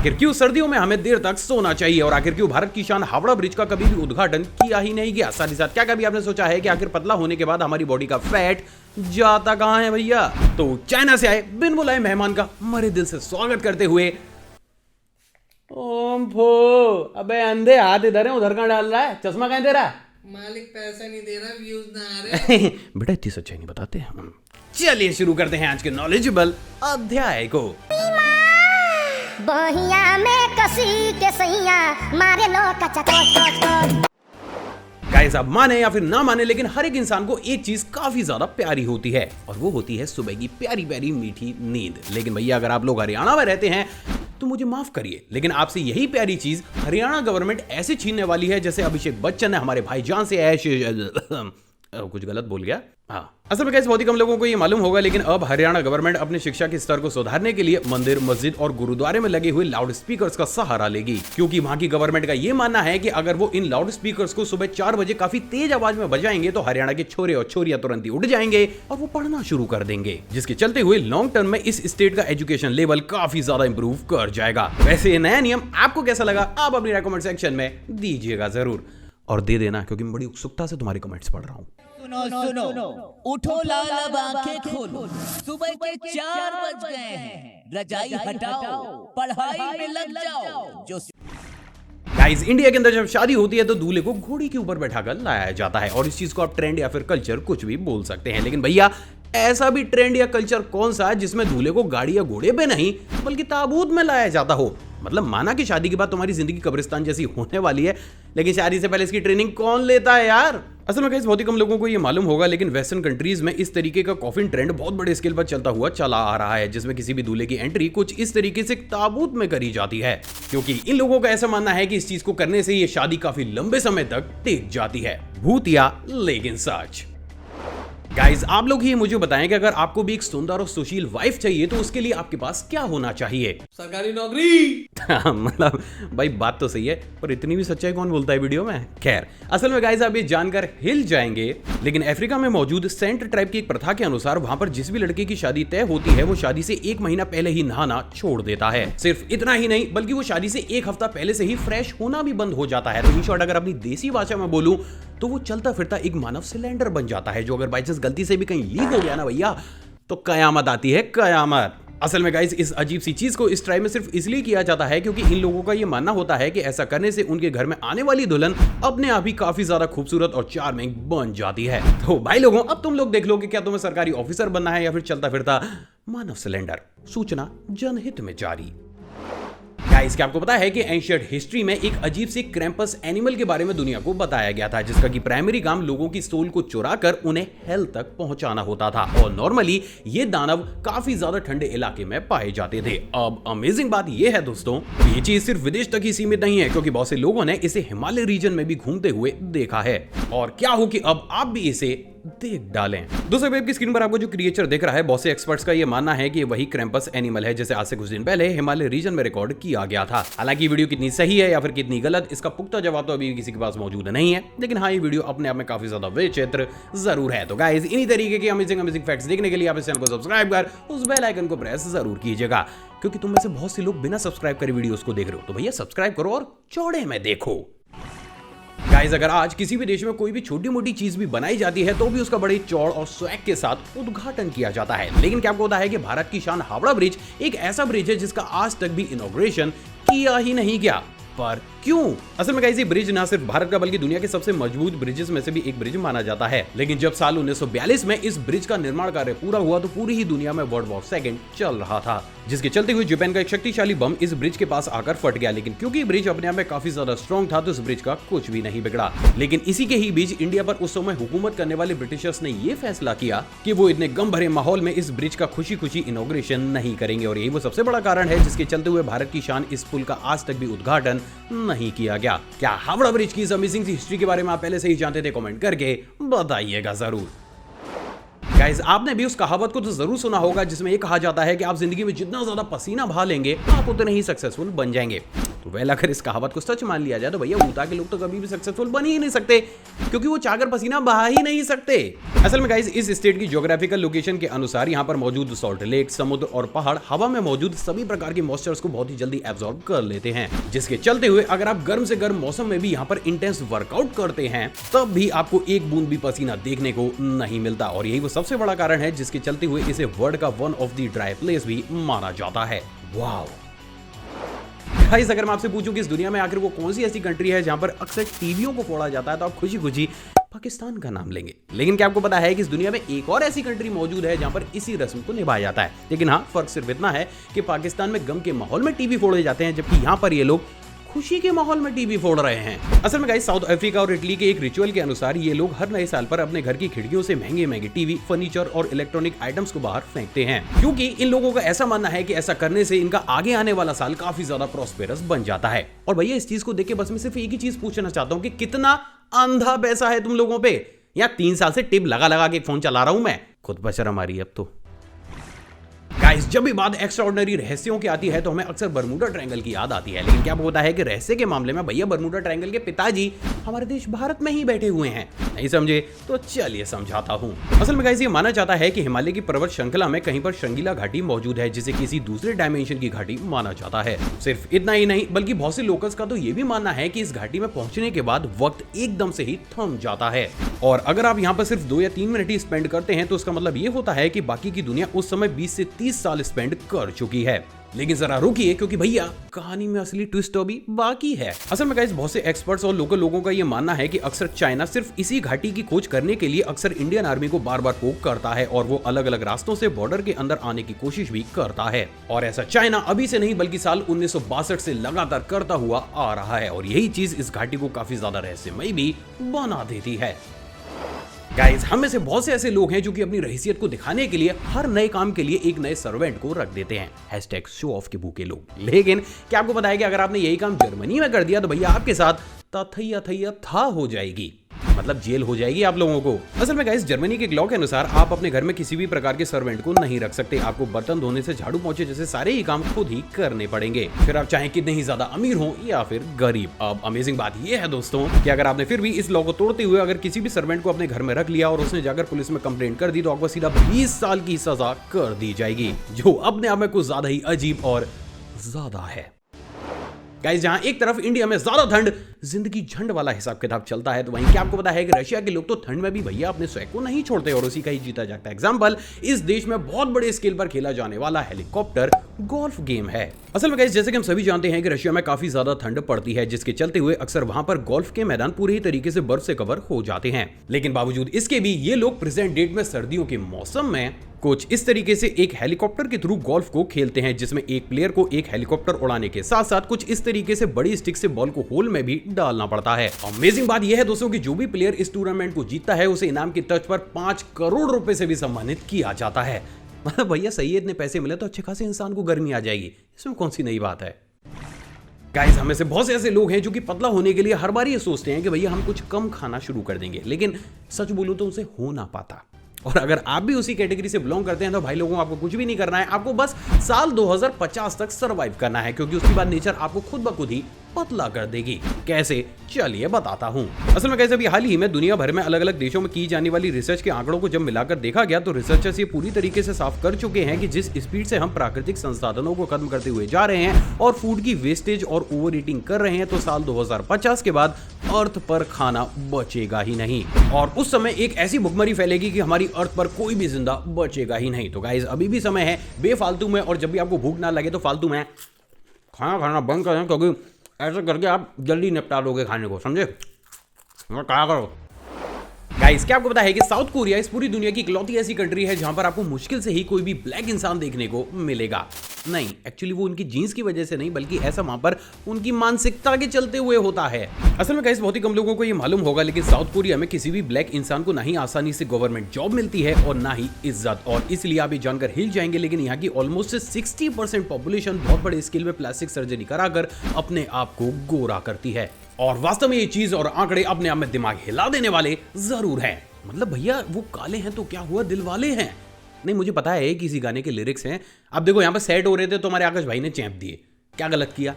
आखिर क्यों सर्दियों में हमें देर तक सोना चाहिए, और आखिर क्यों भारत की शान हावड़ा ब्रिज का कभी भी उद्घाटन किया ही नहीं गया। साथ ही साथ क्या कभी आपने सोचा है कि आखिर पतला होने के बाद हमारी बॉडी का फैट जाता कहां है भैया। तो चाइना से आए बिन बुलाए मेहमान का मरे दिल से स्वागत करते हुए ओम फो, अबे अंधे हाथ इधर है, उधर कहां डाल रहा है, चश्मा कहां दे रहा है? मालिक पैसा नहीं दे रहा, व्यूज ना आ रहे। बेटा इतनी सच्चाई नहीं बताते हम। चलिए शुरू करते हैं आज के नॉलेजेबल अध्याय को। बहिया में कसी के सैया मारे लो कच्चा कोच। गाइस आप माने या फिर ना माने, लेकिन हर एक इंसान को एक चीज काफी ज्यादा प्यारी होती है, और वो होती है सुबह की प्यारी प्यारी मीठी नींद। लेकिन भैया अगर आप लोग हरियाणा में रहते हैं तो मुझे माफ करिए, लेकिन आपसे यही प्यारी चीज हरियाणा गवर्नमेंट ऐसे छीनने वाली है जैसे अभिषेक बच्चन ने हमारे भाईजान से ऐश कुछ गलत बोल गया। हाँ, असल में कैसे बहुत ही कम लोगों को ये मालूम होगा, लेकिन अब हरियाणा गवर्नमेंट अपने शिक्षा के स्तर को सुधारने के लिए मंदिर, मस्जिद और गुरुद्वारे में लगे हुए लाउड स्पीकर्स का सहारा लेगी। क्योंकि वहां की गवर्नमेंट का ये मानना है कि अगर वो इन लाउड स्पीकर्स को सुबह 4 बजे काफी तेज आवाज में बजाएंगे तो हरियाणा के छोरे और छोरियां तुरंत ही उठ जाएंगे और वो पढ़ना शुरू कर देंगे, जिसके चलते हुए लॉन्ग टर्म में इस स्टेट का एजुकेशन लेवल काफी ज्यादा इंप्रूव कर जाएगा। वैसे ये नया नियम आपको कैसा लगा, आप अपनी कमेंट सेक्शन में दीजिएगा जरूर, और दे देना क्योंकि मैं बड़ी उत्सुकता से तुम्हारे कमेंट्स पढ़ रहा हूँ। सुनो उठो लाल अब आंखें खोलो, सुबह के 4 बज गए हैं, रजाई हटाओ, पढ़ाई में लग जाओ। जो गाइस इंडिया के अंदर जब शादी होती है तो दूल्हे को घोड़ी के ऊपर बैठाकर लाया जाता है, और इस चीज को आप ट्रेंड या फिर कल्चर कुछ भी बोल सकते हैं। लेकिन भैया ऐसा भी ट्रेंड या कल्चर कौन सा है जिसमें दूल्हे को गाड़ी या घोड़े पे नहीं बल्कि ताबूत में लाया जाता हो? मतलब माना कि शादी के बाद तुम्हारी जिंदगी कब्रिस्तान जैसी होने वाली है, लेकिन शादी से पहले इसकी ट्रेनिंग कौन लेता है यार? असल में बहुत ही कम लोगों को ये मालूम होगा, लेकिन वेस्टर्न कंट्रीज में इस तरीके का कॉफिन ट्रेंड बहुत बड़े स्केल पर चलता हुआ चला आ रहा है, जिसमें किसी भी दूल्हे की एंट्री कुछ इस तरीके से ताबूत में करी जाती है, क्योंकि इन लोगों का ऐसा मानना है कि इस चीज को करने से ये शादी काफी लंबे समय तक टिक जाती है। भूतिया लेकिन सच। गाइज आप लोग ही मुझे बताएं कि अगर आपको भी एक सुंदर और सुशील वाइफ चाहिए तो उसके लिए आपके पास क्या होना चाहिए? सरकारी नौकरी। मतलब भाई बात तो सही है, पर इतनी भी सच्चाई कौन बोलता है वीडियो में। खैर असल में गाइज आप ये जानकर हिल जाएंगे, लेकिन अफ्रीका में मौजूद सेंट ट्राइब की एक प्रथा के अनुसार वहां पर जिस भी लड़के की शादी तय होती है वो शादी से 1 महीना पहले ही नहाना छोड़ देता है। सिर्फ इतना ही नहीं बल्कि वो शादी से 1 हफ्ता पहले से ही फ्रेश होना भी बंद हो जाता है। तो इन शॉर्ट अगर अपनी देसी भाषा में बोलूं तो वो चलता फिरता एक मानव सिलेंडर बन जाता है, जो अगर बाई चांस गलती से भी कहीं लीक हो गया ना भैया तो कयामत आती है, कयामत। असल में गाइस इस अजीब सी चीज को इस ट्राइब में सिर्फ इसलिए किया जाता है क्योंकि इन लोगों का ये मानना होता है कि ऐसा करने से उनके घर में आने वाली दुल्हन अपने आप ही काफी ज्यादा खूबसूरत और चार्मिंग बन जाती है। तो भाई लोगों अब तुम लोग देख लो कि क्या तुम्हें सरकारी ऑफिसर बनना है या फिर चलता फिरता मानव सिलेंडर। सूचना जनहित में जारी। गाइस क्या आपको पता है कि एंशिएंट हिस्ट्री में एक अजीब से क्रैम्पस एनिमल के बारे में दुनिया को बताया गया था, जिसका की प्राइमरी काम लोगों की सोल को चुराकर उन्हें हेल तक पहुंचाना होता था, और नॉर्मली ये दानव काफी ज्यादा ठंडे इलाके में पाए जाते थे। अब अमेजिंग बात ये है दोस्तों, ये चीज सिर्फ विदेश तक ही सीमित नहीं है, क्योंकि बहुत से लोगों ने इसे हिमालय रीजन में भी घूमते हुए देखा है। और क्या हो कि अब आप भी इसे देख डालें। दोस्तों वेब की स्क्रीन पर आपको जो क्रिएचर दिख रहा है, बहुत से एक्सपर्ट्स का ये मानना है कि वही क्रैम्पस एनिमल है जैसे आज से कुछ दिन पहले हिमालय रीजन में रिकॉर्ड किया गया था। हालांकि वीडियो कितनी सही है या फिर कितनी गलत, इसका पुख्ता जवाब तो अभी किसी के पास मौजूद नहीं है, लेकिन हाँ ये वीडियो अपने आप में काफी ज्यादा विचित्र जरूर है। तो गाइस इन्हीं तरीके के अमेजिंग फैक्ट्स देखने के लिए आप इस चैनल को सब्सक्राइब कर उस बेल आइकन को प्रेस जरूर कीजिएगा, क्योंकि तुम में से बहुत से लोग बिना सब्सक्राइब करे वीडियोस को देख रहे हो, तो भैया सब्सक्राइब करो और चौड़े में देखो। गाइस अगर आज किसी भी देश में कोई भी छोटी मोटी चीज भी बनाई जाती है तो भी उसका बड़े चौड़ और स्वैग के साथ उद्घाटन किया जाता है, लेकिन क्या आपको पता है कि भारत की शान हावड़ा ब्रिज एक ऐसा ब्रिज है जिसका आज तक भी इनॉग्रेशन किया ही नहीं गया। पर क्यों? असल में गाइस ये ब्रिज ना सिर्फ भारत का बल्कि दुनिया के सबसे मजबूत ब्रिजेस में से भी एक ब्रिज माना जाता है, लेकिन जब साल 1942 में इस ब्रिज का निर्माण कार्य पूरा हुआ तो पूरी ही दुनिया में वर्ल्ड वॉर सेकंड चल रहा था, जिसके चलते हुए जापान का एक शक्तिशाली बम इस ब्रिज के पास आकर फट गया। लेकिन क्योंकि ब्रिज अपने आप में काफी ज्यादा स्ट्रॉन्ग था तो इस ब्रिज का कुछ भी नहीं बिगड़ा। लेकिन इसी के ही बीच इंडिया पर उस समय हुकूमत करने वाले ब्रिटिशर्स ने यह फैसला किया कि वो इतने गम भरे माहौल में इस ब्रिज का खुशी खुशी इनॉग्रेशन नहीं करेंगे, और यही वो सबसे बड़ा कारण है जिसके चलते हुए भारत की शान इस पुल का आज तक भी उद्घाटन नहीं किया गया। क्या हावड़ा ब्रिज की इस अमेजिंग सी हिस्ट्री के बारे में आप पहले से ही जानते थे? कमेंट करके बताइएगा जरूर। गाइस आपने भी उस कहावत को तो जरूर सुना होगा जिसमें यह कहा जाता है कि आप जिंदगी में जितना ज्यादा पसीना बहा लेंगे आप उतने ही सक्सेसफुल बन जाएंगे। वेल अगर इस कहावत को सच मान लिया जाए तो भैया ऊता के लोग तो कभी भी सक्सेसफुल बन ही नहीं सकते, क्योंकि वो चाहकर पसीना बहा ही नहीं सकते। असल में गाइस इस स्टेट की ज्योग्राफिकल लोकेशन के अनुसार यहाँ पर मौजूद सॉल्ट लेक, समुद्र और पहाड़ हवा में मौजूद सभी प्रकार के मॉइस्चर्स को बहुत ही जल्दी एब्जॉर्ब कर लेते हैं, जिसके चलते हुए अगर आप गर्म से गर्म मौसम में भी यहाँ पर इंटेंस वर्कआउट करते हैं तब भी आपको एक बूंद भी पसीना देखने को नहीं मिलता। और यही वो सबसे बड़ा कारण है जिसके चलते हुए इसे वर्ल्ड का one of the dry place भी माना जाता है। वाओ गाइस, अगर मैं आपसे पूछूं कि इस दुनिया में आखिर वो कौन सी ऐसी कंट्री है जहां पर अक्सर टीवियों को फोड़ा जाता है, तो आप खुशी खुशी पाकिस्तान का नाम लेंगे। लेकिन क्या आपको पता है कि इस दुनिया में एक और ऐसी कंट्री मौजूद है जहां पर इसी रस्म को निभाया जाता है। लेकिन हाँ, फर्क सिर्फ इतना है कि पाकिस्तान में गम के माहौल में टीवी फोड़े जाते हैं, जबकि यहाँ पर ये लोग खुशी के माहौल में टीवी फोड़ रहे हैं। असल में गाइस साउथ अफ्रीका और इटली के एक रिचुअल के अनुसार ये लोग हर नए साल पर अपने घर की खिड़कियों से महंगे महंगे टीवी, फर्नीचर और इलेक्ट्रॉनिक आइटम्स को बाहर फेंकते हैं, क्योंकि इन लोगों का ऐसा मानना है कि ऐसा करने से इनका आगे आने वाला साल काफी ज्यादा प्रॉस्पेरस बन जाता है। और भैया इस चीज को देख के बस मैं सिर्फ एक ही चीज पूछना चाहता हूँ कि कितना अंधा पैसा है तुम लोगों पे। या 3 साल से टिप लगा लगा के फोन चला रहा हूं मैं, खुद पर शर्म आ रही है अब तो। गाइस जब भी बात एक्स्ट्राऑर्डिनरी रहस्यों की आती है तो हमें अक्सर बर्मुडा ट्रायंगल की याद आती है, लेकिन क्या आपको पता है कि रहस्य के मामले में भैया बर्मुडा ट्रायंगल के पिताजी हमारे देश भारत में ही बैठे हुए हैं। नहीं समझे तो चलिए समझाता हूं। असल में गाइस ये माना जाता है कि हिमालय की पर्वत श्रृंखला में कहीं पर श्रृंगीला घाटी मौजूद है, जिसे किसी दूसरे डायमेंशन की घाटी माना जाता है। सिर्फ इतना ही नहीं बल्कि बहुत से लोकल्स का तो ये भी मानना है कि इस घाटी में पहुंचने के बाद वक्त एकदम से ही थम जाता है, और अगर आप यहाँ पर सिर्फ 2 या 3 मिनट ही स्पेंड करते हैं तो उसका मतलब ये होता है कि बाकी की दुनिया उस समय 20 से 30 साल स्पेंड कर चुकी है। लेकिन जरा रुकिए, क्योंकि भैया कहानी में असली ट्विस्ट अभी बाकी है। असल में गाइस बहुत से एक्सपर्ट्स और लोकल लोगों का यह मानना है कि अक्सर चाइना सिर्फ इसी घाटी की खोज करने के लिए अक्सर इंडियन आर्मी को बार बार पोक करता है, और वो अलग अलग रास्तों से बॉर्डर के अंदर आने की कोशिश भी करता है। और ऐसा चाइना अभी से नहीं बल्कि साल 1962 से लगातार करता हुआ आ रहा है, और यही चीज इस घाटी को काफी ज्यादा रहस्यमय भी बना देती है। गाइस हम में से बहुत से ऐसे लोग हैं जो कि अपनी रहीसियत को दिखाने के लिए हर नए काम के लिए एक नए सर्वेंट को रख देते हैं, #शो ऑफ के भूखे लोग। लेकिन क्या आपको पता है कि अगर आपने यही काम जर्मनी में कर दिया तो भैया आपके साथ तथैया थैया था हो जाएगी, मतलब जेल हो जाएगी आप लोगों को। असल में गाइस जर्मनी के लॉ के अनुसार आप अपने घर में किसी भी प्रकार के सर्वेंट को नहीं रख सकते। आपको बर्तन धोने से झाड़ू पोंछे जैसे सारे ही काम खुद ही करने पड़ेंगे, फिर आप चाहे कितने ही ज्यादा अमीर हो या फिर गरीब। अब अमेजिंग बात यह है दोस्तों कि अगर आपने फिर भी इस लॉ को तोड़ते हुए अगर किसी भी सर्वेंट को अपने घर में रख लिया और उसने जाकर पुलिस में कंप्लेंट कर दी तो आपको सीधा 20 साल की सजा कर दी जाएगी, जो अपने आप में कुछ ज्यादा ही अजीब और ज्यादा है। गाइस जहां एक तरफ इंडिया में ज्यादा ठंड जिंदगी झंड वाला हिसाब किताब चलता है, तो वहीं क्या आपको पता है कि रशिया के लोग तो ठंड में भी भैया अपने स्वैग को नहीं छोड़ते और उसी का ही जीता जागता एग्जांपल इस देश में बहुत बड़े स्केल पर खेला जाने वाला हेलीकॉप्टर गोल्फ गेम है। असल में गाइस जैसे कि हम सभी जानते हैं कि रशिया में काफी ज्यादा ठंड पड़ती है, जिसके चलते हुए अक्सर वहां पर गोल्फ के मैदान पूरी ही तरीके से बर्फ से कवर हो जाते हैं। लेकिन बावजूद इसके भी ये लोग प्रेजेंट डेट में सर्दियों के मौसम में कुछ इस तरीके से एक हेलीकॉप्टर के थ्रू गोल्फ को खेलते हैं, जिसमें एक प्लेयर को एक हेलीकॉप्टर उड़ाने के साथ साथ कुछ इस तरीके से बड़ी स्टिक से बॉल को होल में भी डालना पड़ता है। अमेजिंग बात यह है दोस्तों कि जो भी प्लेयर इस टूर्नामेंट को जीतता है उसे इनाम की तर्ज पर 5 करोड़ रुपए से भी सम्मानित किया जाता है। मतलब भैया सही है, इतने पैसे मिले तो अच्छे खासे इंसान को गर्मी आ जाएगी, इसमें कौन सी नई बात है। गाइस हमें से बहुत से ऐसे लोग हैं जो कि पतला होने के लिए हर बार ये सोचते हैं कि भैया हम कुछ कम खाना शुरू कर देंगे, लेकिन सच बोलूं तो उनसे हो ना पाता। और अगर आप भी उसी कैटेगरी से बिलोंग करते हैं तो भाई लोगों आपको कुछ भी नहीं करना है, आपको बस साल 2050 तक सरवाइव करना है, क्योंकि उसके बाद नेचर आपको खुद ब खुद ही पतला कर देगी। कैसे, चलिए बताता हूं। असल में कैसे अभी हाल ही में दुनिया भर में अलग अलग देशों में की जाने वाली रिसर्च के आंकड़ों को जब मिलाकर देखा गया तो रिसर्चर्स ये पूरी तरीके से साफ कर चुके हैं कि जिस स्पीड से हम प्राकृतिक संसाधनों को खत्म करते हुए जा रहे हैं और फूड की वेस्टेज और ओवर ईटिंग कर रहे हैं, तो साल 2050 के बाद अर्थ पर खाना बचेगा ही नहीं, और उस समय एक ऐसी भुखमरी फैलेगी कि हमारी अर्थ पर कोई भी जिंदा बचेगा ही नहीं। तो गाइस अभी भी समय है बेफालतू में, और जब भी आपको भूख ना लगे तो फालतू में खाना खाना बंद करें, क्योंकि ऐसा करके आप जल्दी निपटा लोगे खाने को, समझे? क्या करो गाइस, क्या आपको पता है कि साउथ कोरिया इस पूरी दुनिया की इकलौती ऐसी कंट्री है जहां पर आपको मुश्किल से ही कोई भी ब्लैक इंसान देखने को मिलेगा। नहीं, एक्चुअली वो उनकी जीन्स की वजह से नहीं, बल्कि ऐसा वहां पर उनकी मानसिकता के चलते हुए होता है। असल में गाइस बहुत ही कम लोगों को ये मालूम होगा, लेकिन साउथ कोरिया में किसी भी ब्लैक इंसान को ना ही आसानी से गवर्नमेंट जॉब मिलती है और ना ही इज्जत, और इसलिए आप ये जानकर हिल जाएंगे, लेकिन यहाँ की ऑलमोस्ट 60% पॉपुलेशन बहुत बड़े स्केल में प्लास्टिक सर्जरी कराकर अपने आप को गोरा करती है। और वास्तव में ये चीज और आंकड़े अपने आप में दिमाग हिला देने वाले जरूर हैं। मतलब भैया वो काले हैं तो क्या हुआ, दिल वाले हैं। नहीं, मुझे पता है किसी गाने के लिरिक्स हैं। अब देखो यहाँ पे सेट हो रहे थे तो हमारे आकाश भाई ने चैंप दिए, क्या गलत किया?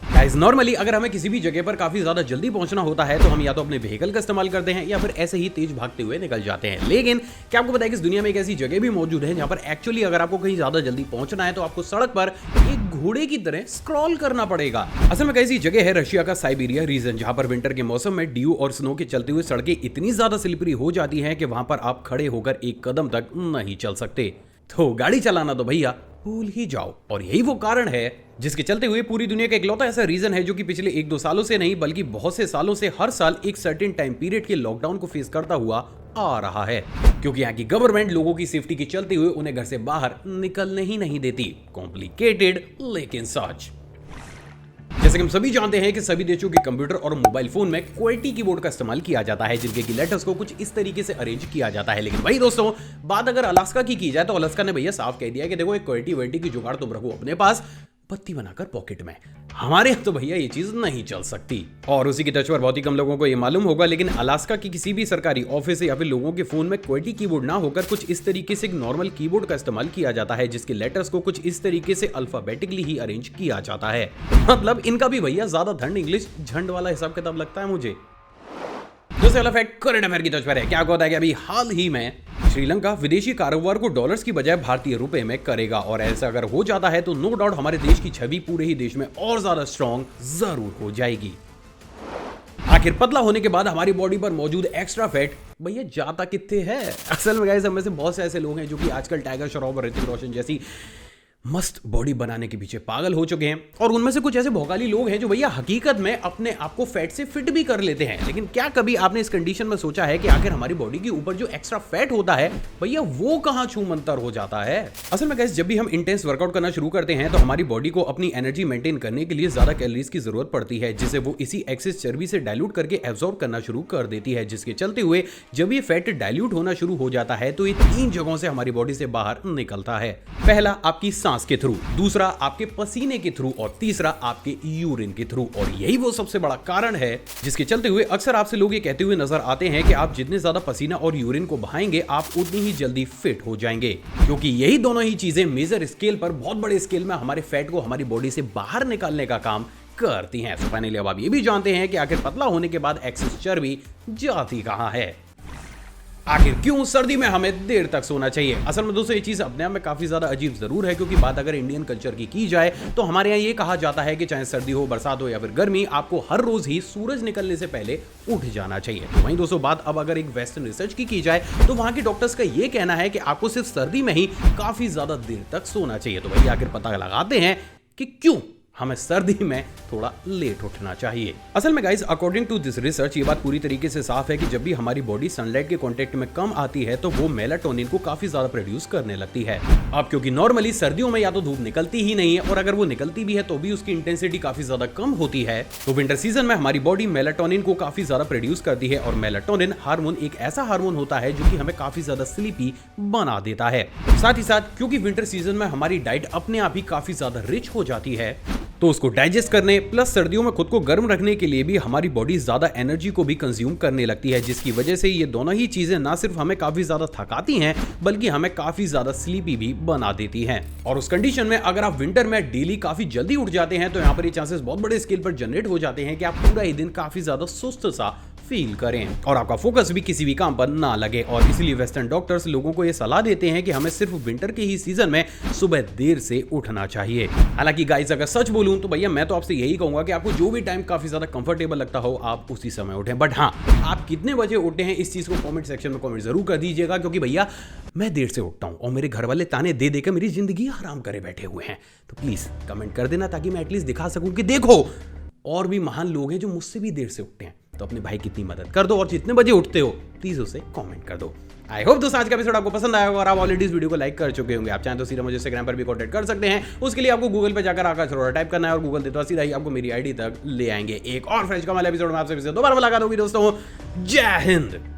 गाइस नॉर्मली अगर हमें किसी भी जगह पर काफी ज्यादा जल्दी पहुंचना होता है तो हम या तो अपने व्हीकल का इस्तेमाल करते हैं या फिर ऐसे ही तेज भागते हुए निकल जाते हैं। लेकिन क्या आपको पता है कि इस दुनिया में एक ऐसी जगह भी मौजूद है जहां पर एक्चुअली अगर आपको कहीं ज्यादा जल्दी पहुंचना है तो आपको सड़क पर एक घोड़े की तरह स्क्रॉल करना पड़ेगा। असल में कैसी जगह है रशिया का साइबेरिया रीजन, जहां पर विंटर के मौसम में ड्यू और स्नो के चलते हुए सड़कें इतनी ज्यादा स्लिपरी हो जाती हैं कि वहां पर आप खड़े होकर एक कदम तक नहीं चल सकते। तो गाड़ी चलाना तो भैया भूल ही जाओ। और यही वो कारण है जिसके चलते हुए पूरी दुनिया का इकलौता ऐसा रीजन है जो कि पिछले 1-2 सालों से नहीं बल्कि बहुत से सालों से हर साल एक सर्टेन टाइम पीरियड के लॉकडाउन को फेस करता हुआ आ रहा है, क्योंकि यहाँ की गवर्नमेंट लोगों की सेफ्टी के चलते हुए उन्हें घर से बाहर निकलने ही नहीं देती। कॉम्प्लिकेटेड लेकिन सच। जैसे कि हम सभी जानते हैं कि सभी देशों के कंप्यूटर और मोबाइल फोन में QWERTY कीबोर्ड का इस्तेमाल किया जाता है, जिनके की लेटर्स को कुछ इस तरीके से अरेंज किया जाता है। लेकिन भाई दोस्तों, बात अगर अलास्का की जाए तो अलास्का ने भैया साफ कह दिया कि देखो एक QWERTY की जुगाड़ तुम रखो अपने पास, पत्ती बनाकर पॉकेट में। हमारे यहाँ तो भैया ये चीज नहीं चल सकती। और उसी की टच पर बहुत ही कम लोगों को ये मालूम होगा, लेकिन अलास्का की किसी भी सरकारी ऑफिस या फिर लोगों के फोन में QWERTY कीबोर्ड ना होकर कुछ इस तरीके से एक नॉर्मल कीबोर्ड का इस्तेमाल किया जाता है, जिसके लेटर्स को कुछ इस तरीके से अल्फाबेटिकली ही अरेंज किया जाता है। मतलब इनका भी भैया ज्यादा ठंड इंग्लिश झंड वाला हिसाब किताब लगता है मुझे। दूसरा वाला फैक्ट करंट अफेयर की टच पर है। क्या होता है कि अभी हाल ही में श्रीलंका विदेशी कारोबार को डॉलर्स की बजाय भारतीय रुपए में करेगा, और ऐसा अगर हो जाता है तो नो डाउट हमारे देश की छवि पूरे ही देश में और ज्यादा स्ट्रॉन्ग जरूर हो जाएगी। आखिर पतला होने के बाद हमारी बॉडी पर मौजूद एक्स्ट्रा फैट भैया जाता कितने है? असल में गाइस हम में से बहुत से ऐसे लोग हैं जो कि आजकल टाइगर श्रॉफ और ऋतिक रोशन जैसी मस्त बॉडी बनाने के पीछे पागल हो चुके हैं, और उनमें से कुछ ऐसे भोगाली लोग हैं जो भैया हकीकत में अपने आप को फैट से फिट भी कर लेते हैं। लेकिन क्या कभी आपने इस कंडीशन में सोचा है कि आखिर हमारी बॉडी के ऊपर जो एक्स्ट्रा फैट होता है भैया वो कहां छू मंतर हो जाता है? असल में गाइस जब भी हम इंटेंस वर्कआउट करना शुरू करते हैं तो हमारी बॉडी को अपनी एनर्जी मेंटेन करने के लिए ज्यादा कैलोरीज की जरूरत पड़ती है, जिसे वो इसी एक्सेस चर्बी से डाइल्यूट करके एब्जॉर्ब करना शुरू कर देती है, जिसके चलते हुए जब ये फैट डाइल्यूट होना शुरू हो जाता है तो ये 3 जगहों से हमारी बॉडी से बाहर निकलता है। पहला आपकी सांस के थ्रू, दूसरा आपके पसीने के थ्रू, और तीसरा आपके यूरिन के थ्रू। और यही वो सबसे बड़ा कारण है जिसके चलते हुए अक्सर आपसे लोग ये कहते हुए नजर आते हैं कि आप जितने ज्यादा पसीना और यूरिन को बहाएंगे आप उतनी ही जल्दी फिट हो जाएंगे, क्योंकि यही दोनों ही चीजें मेजर स्केल पर, बहुत बड़े स्केल में हमारे फैट को हमारी बॉडी से बाहर निकालने का काम करती हैं। तो फाइनली अब आप ये भी जानते हैं कि आखिर पतला होने के बाद एक्सेस चर्बी जाती कहां है। आखिर क्यों सर्दी में हमें देर तक सोना चाहिए? असल में दोस्तों ये चीज अपने आप में काफी ज्यादा अजीब जरूर है, क्योंकि बात अगर इंडियन कल्चर की जाए तो हमारे यहाँ ये कहा जाता है कि चाहे सर्दी हो, बरसात हो या फिर गर्मी, आपको हर रोज ही सूरज निकलने से पहले उठ जाना चाहिए। तो वहीं दोस्तों बात अब अगर एक वेस्टर्न रिसर्च की जाए तो वहां के डॉक्टर्स का ये कहना है कि आपको सिर्फ सर्दी में ही काफी ज्यादा देर तक सोना चाहिए। तो भैया आखिर पता लगाते हैं कि क्यों हमें सर्दी में थोड़ा लेट उठना चाहिए। असल में guys according to this research ये बात पूरी तरीके से साफ है कि जब भी हमारी बॉडी सनलाइट के कांटेक्ट में कम आती है तो वो मेलाटोनिन को काफी ज्यादा प्रोड्यूस करने लगती है। अब क्योंकि नॉर्मली सर्दियों में या तो धूप निकलती ही नहीं है, और अगर वो निकलती भी है तो भी उसकी इंटेंसिटी काफी ज्यादा कम होती है, तो विंटर सीजन में हमारी बॉडी मेलाटोनिन को काफी ज्यादा प्रोड्यूस करती है। और मेलाटोनिन हार्मोन एक ऐसा हार्मोन होता है जो कि हमें काफी ज्यादा स्लीपी बना देता है। साथ ही साथ क्योंकि विंटर सीजन में हमारी डाइट अपने आप ही काफी ज्यादा रिच हो जाती है, तो उसको डाइजेस्ट करने प्लस सर्दियों में खुद को गर्म रखने के लिए भी हमारी बॉडी ज्यादा एनर्जी को भी कंज्यूम करने लगती है, जिसकी वजह से ये दोनों ही चीजें ना सिर्फ हमें काफी ज्यादा थकाती हैं बल्कि हमें काफी ज्यादा स्लीपी भी बना देती हैं। और उस कंडीशन में अगर आप विंटर में डेली काफी जल्दी उठ जाते हैं तो यहाँ पर ये चांसेस बहुत बड़े स्केल पर जनरेट हो जाते हैं कि आप पूरा ही दिन काफी ज्यादा सुस्त सा फील करें और आपका फोकस भी किसी भी काम पर ना लगे। और इसलिए वेस्टर्न डॉक्टर्स लोगों को यह सलाह देते हैं कि हमें सिर्फ विंटर के ही सीजन में सुबह देर से उठना चाहिए। हालांकि गाइस अगर सच बोलूं तो भैया मैं तो आपसे यही कहूंगा कि आपको जो भी टाइम काफी ज्यादा कंफर्टेबल लगता हो आप उसी समय उठें। बट हाँ, आप कितने बजे उठते हैं इस चीज को कमेंट सेक्शन में कमेंट जरूर कर दीजिएगा, क्योंकि भैया मैं देर से उठता हूं और मेरे घर वाले ताने दे देकर मेरी जिंदगी हराम करे बैठे हुए हैं। तो प्लीज कमेंट कर देना ताकि मैं एटलीस्ट दिखा सकूं कि देखो और भी महान लोग हैं जो मुझसे भी देर से उठते हैं। तो अपने भाई की इतनी मदद कर दो और जितने बजे उठते हो प्लीज उसे कमेंट कर दो। आई होप दोस्तों आज का एपिसोड आपको पसंद आया होगा और आप ऑलरेडी इस वीडियो को लाइक कर चुके होंगे। आप चाहें तो सीधा मुझे इंस्टाग्राम पर भी कांटेक्ट कर सकते हैं। उसके लिए आपको गूगल पे जाकर आकाश अरोड़ा टाइप करना है और गूगल देता सीधा ही आपको मेरी आईडी तक ले आएंगे। एक और फ्रेश कमाल एपिसोड में आपसे दोबारा मुलाकात होगी दोस्तों। जय हिंद।